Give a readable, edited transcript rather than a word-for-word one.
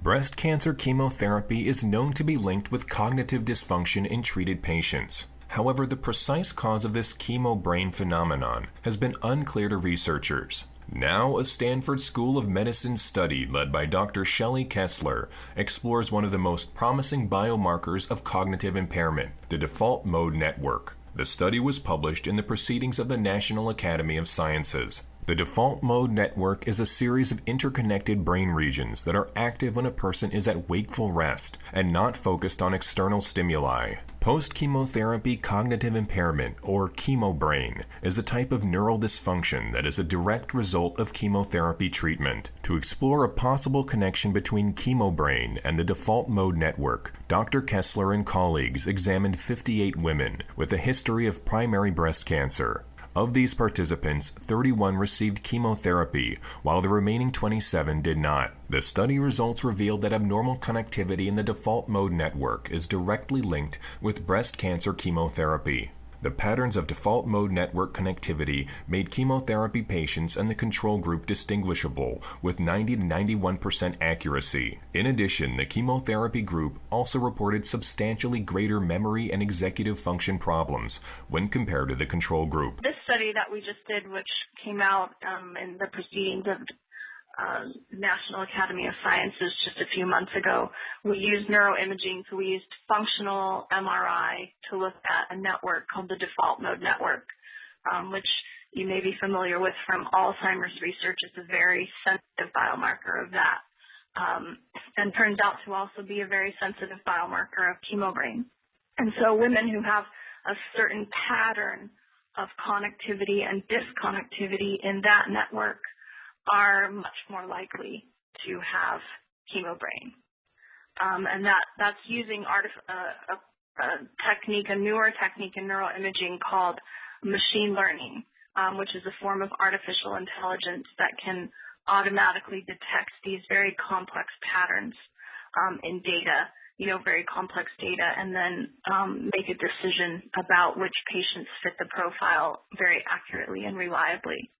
Breast cancer chemotherapy is known to be linked with cognitive dysfunction in treated patients. However, the precise cause of this chemo brain phenomenon has been unclear to researchers. Now, a Stanford School of Medicine study led by Dr. Shelli Kesler explores one of the most promising biomarkers of cognitive impairment, the default mode network. The study was published in the Proceedings of the National Academy of Sciences. The default mode network is a series of interconnected brain regions that are active when a person is at wakeful rest and not focused on external stimuli. Post-chemotherapy cognitive impairment, or chemo brain, is a type of neural dysfunction that is a direct result of chemotherapy treatment. To explore a possible connection between chemo brain and the default mode network, Dr. Kesler and colleagues examined 58 women with a history of primary breast cancer. Of these participants, 31 received chemotherapy, while the remaining 27 did not. The study results revealed that abnormal connectivity in the default mode network is directly linked with breast cancer chemotherapy. The patterns of default mode network connectivity made chemotherapy patients and the control group distinguishable with 90 to 91% accuracy. In addition, the chemotherapy group also reported substantially greater memory and executive function problems when compared to the control group. This study that we just did, which came out in the Proceedings of National Academy of Sciences just a few months ago, we used neuroimaging. So we used functional MRI to look at a network called the default mode network, which you may be familiar with from Alzheimer's research. It's a very sensitive biomarker of that, and turns out to also be a very sensitive biomarker of chemo brain. And so women who have a certain pattern of connectivity and disconnectivity in that network are much more likely to have chemo brain. And that's using a newer technique in neuroimaging called machine learning, which is a form of artificial intelligence that can automatically detect these very complex patterns in data, very complex data, and then make a decision about which patients fit the profile very accurately and reliably.